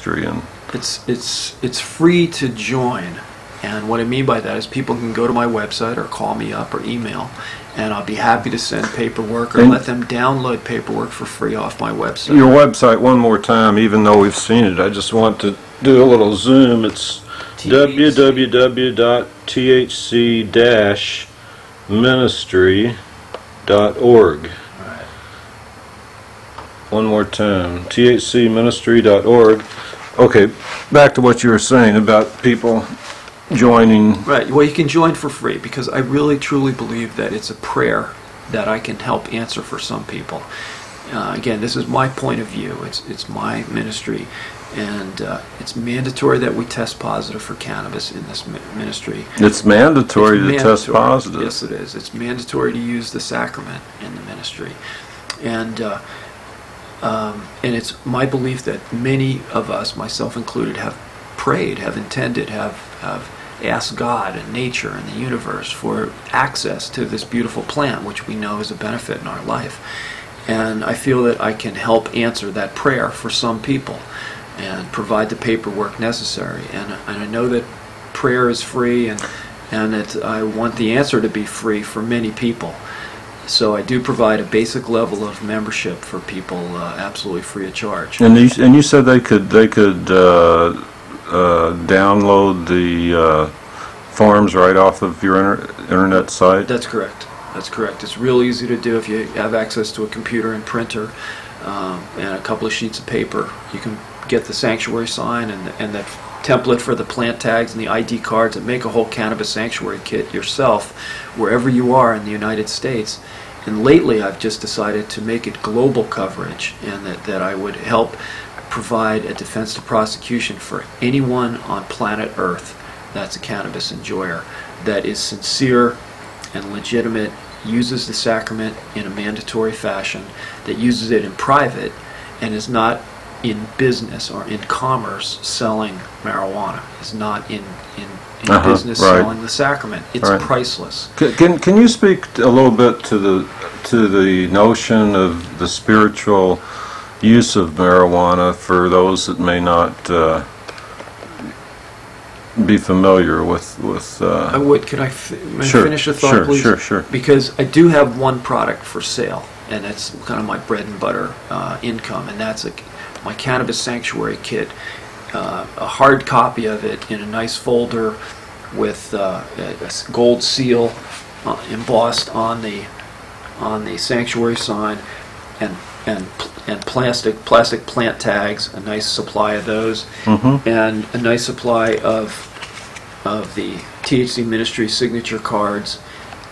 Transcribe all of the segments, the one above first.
ministry. And it's free to join. And what I mean by that is people can go to my website or call me up or email, and I'll be happy to send paperwork or let them download paperwork for free off my website. Your website one more time, even though we've seen it. I just want to do a little zoom. It's www.thc-ministry.org. Right. One more time, thcministry.org. Okay, back to what you were saying about people joining. Right. Well, you can join for free because I really truly believe that it's a prayer that I can help answer for some people. Again, this is my point of view. It's my ministry, and it's mandatory that we test positive for cannabis in this ministry. It's mandatory to test positive. Yes, it is. It's mandatory to use the sacrament in the ministry, and it's my belief that many of us, myself included, have prayed, have intended, have asked God and nature and the universe for access to this beautiful plant, which we know is a benefit in our life. And I feel that I can help answer that prayer for some people and provide the paperwork necessary. And I know that prayer is free, and that I want the answer to be free for many people. So I do provide a basic level of membership for people, absolutely free of charge. And you said they could download the forms right off of your internet site? That's correct. That's correct. It's real easy to do if you have access to a computer and printer and a couple of sheets of paper. You can get the sanctuary sign and that template for the plant tags and the ID cards and make a whole cannabis sanctuary kit yourself wherever you are in the United States. And lately I've just decided to make it global coverage, and that I would help provide a defense to prosecution for anyone on planet Earth that's a cannabis enjoyer that is sincere and legitimate, uses the sacrament in a mandatory fashion, that uses it in private, and is not in business or in commerce selling marijuana, is not in business selling the sacrament. It's priceless. Can you speak a little bit to the notion of the spiritual use of marijuana for those that may not be familiar with I would. Could I finish a thought, please? Sure. Because I do have one product for sale, and it's kind of my bread and butter income, and that's my Cannabis Sanctuary Kit, a hard copy of it in a nice folder with a gold seal embossed on the sanctuary sign, and plastic plant tags, a nice supply of those, and a nice supply of the THC Ministry signature cards,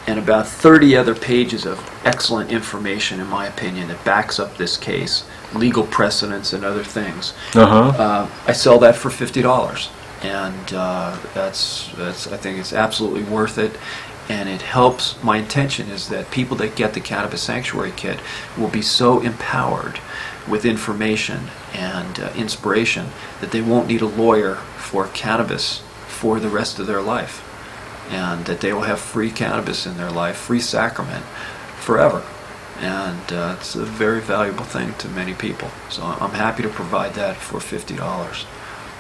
and about 30 other pages of excellent information, in my opinion, that backs up this case, legal precedents and other things. I sell that for $50, and that's I think it's absolutely worth it. And it helps. My intention is that people that get the Cannabis Sanctuary Kit will be so empowered with information and inspiration that they won't need a lawyer for cannabis for the rest of their life, and that they will have free cannabis in their life, free sacrament, forever. And it's a very valuable thing to many people. So I'm happy to provide that for $50.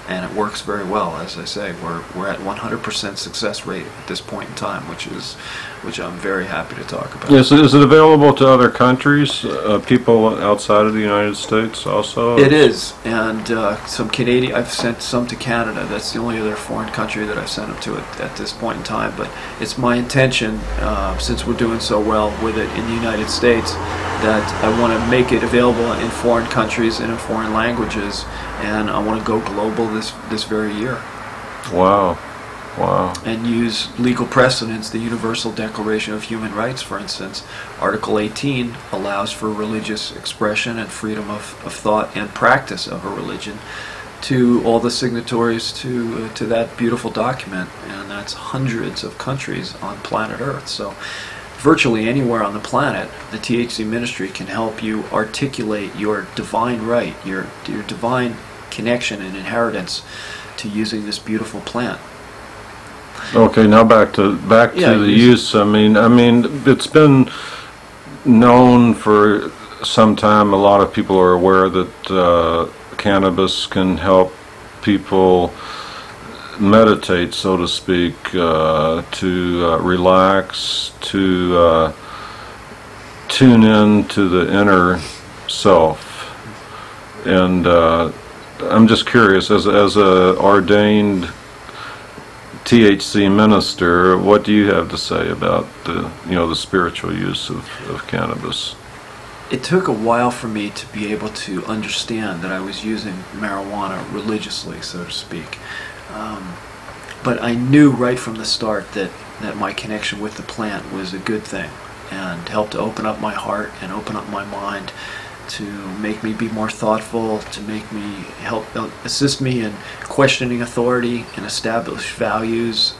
And it works very well. As I say, we're at 100% success rate at this point in time, which I'm very happy to talk about. Yes, is it available to other countries, people outside of the United States also? It is, and some Canadian. I've sent some to Canada. That's the only other foreign country that I've sent them to at this point in time. But it's my intention, since we're doing so well with it in the United States, that I want to make it available in foreign countries and in foreign languages, and I want to go global this very year. Wow. And use legal precedents. The Universal Declaration of Human Rights, for instance, Article 18 allows for religious expression and freedom of thought and practice of a religion to all the signatories to that beautiful document, and that's hundreds of countries on planet Earth. So virtually anywhere on the planet, the THC Ministry can help you articulate your divine right, your divine connection and inheritance to using this beautiful plant. Okay, now back to the use. I mean, it's been known for some time. A lot of people are aware that cannabis can help people meditate, so to speak, to relax, to tune in to the inner self. And I'm just curious, as a ordained THC minister, what do you have to say about the spiritual use of cannabis? It took a while for me to be able to understand that I was using marijuana religiously, so to speak. But I knew right from the start that my connection with the plant was a good thing and helped to open up my heart and open up my mind, to make me be more thoughtful, to make me assist me in questioning authority and establish values.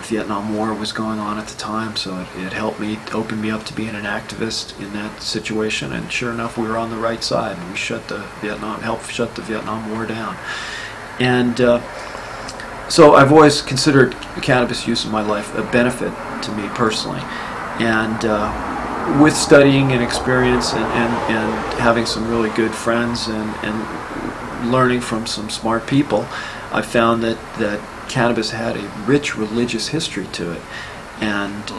Vietnam War was going on at the time, so it helped me, open me up to being an activist in that situation. And sure enough, we were on the right side, and we helped shut the Vietnam War down. And so I've always considered cannabis use in my life a benefit to me personally. And with studying and experience and having some really good friends and learning from some smart people, I found that cannabis had a rich religious history to it. And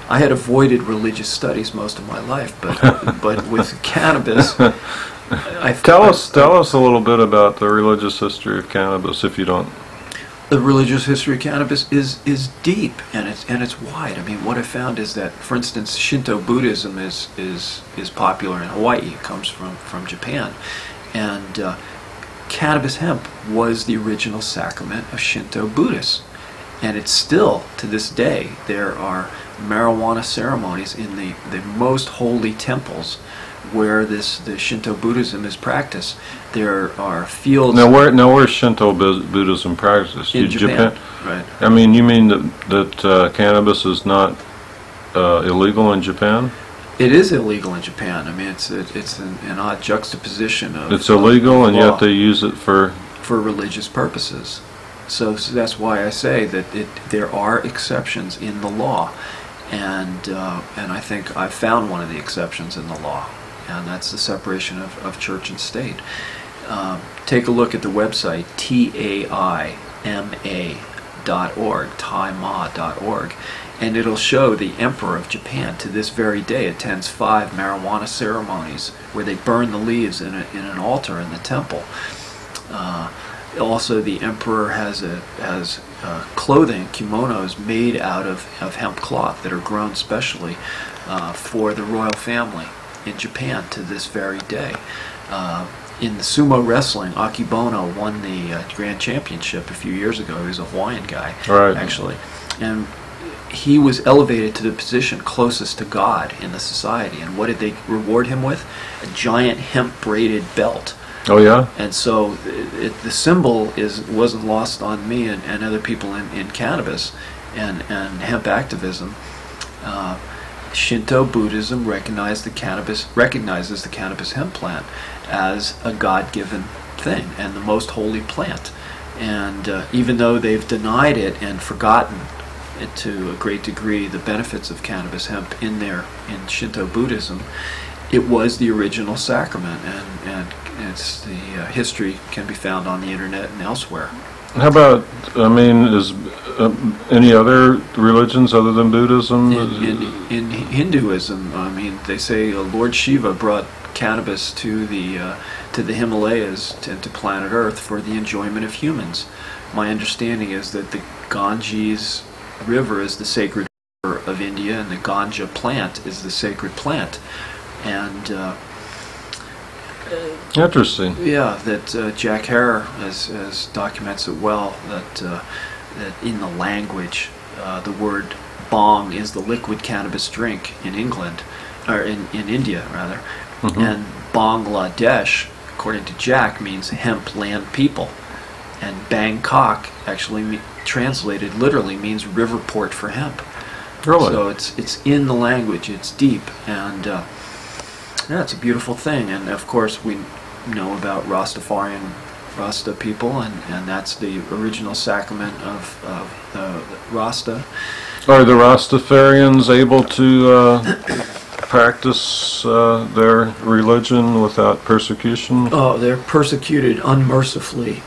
I had avoided religious studies most of my life, but with cannabis, Tell us a little bit about the religious history of cannabis, if you don't. The religious history of cannabis is deep and it's wide. I mean, what I found is that, for instance, Shinto Buddhism is popular in Hawaii. It comes from Japan, and cannabis hemp was the original sacrament of Shinto Buddhists, and it's still to this day. There are marijuana ceremonies in the most holy temples where the Shinto Buddhism is practiced. There are fields. Now where's Shinto Buddhism practiced? In Japan, right? I mean, you mean that cannabis is not illegal in Japan? It is illegal in Japan. I mean, it's an odd juxtaposition of. It's illegal, and yet they use it for religious purposes. So that's why I say that there are exceptions in the law, and I think I've found one of the exceptions in the law. And that's the separation of church and state. Take a look at the website taima.org, taima.org, and it'll show the Emperor of Japan to this very day attends 5 marijuana ceremonies where they burn the leaves in an altar in the temple. Also, the Emperor has clothing, kimonos made out of hemp cloth that are grown specially for the royal family in Japan to this very day. In the sumo wrestling, Akebono won the grand championship a few years ago. He was a Hawaiian guy, right, actually. And he was elevated to the position closest to God in the society. And what did they reward him with? A giant hemp-braided belt. Oh, yeah? And so the symbol wasn't lost on me and other people in cannabis and hemp activism. Shinto Buddhism recognizes the cannabis hemp plant as a God-given thing and the most holy plant. And even though they've denied it and forgotten it to a great degree the benefits of cannabis hemp in Shinto Buddhism, it was the original sacrament, and it's the history can be found on the internet and elsewhere. How about, I mean, is any other religions other than Buddhism? In Hinduism, I mean, they say Lord Shiva brought cannabis to the Himalayas and to planet Earth for the enjoyment of humans. My understanding is that the Ganges River is the sacred river of India, and the ganja plant is the sacred plant. And interesting. Yeah, that Jack Hare has documents it well, that in the language, the word bong is the liquid cannabis drink in England, or in India rather, and Bangladesh, according to Jack, means hemp land people, and Bangkok actually translated literally means river port for hemp. Really? So it's in the language, it's deep, and yeah, it's a beautiful thing. And of course we know about Rasta people, and that's the original sacrament of Rasta. Are the Rastafarians able to practice their religion without persecution? Oh, they're persecuted unmercifully.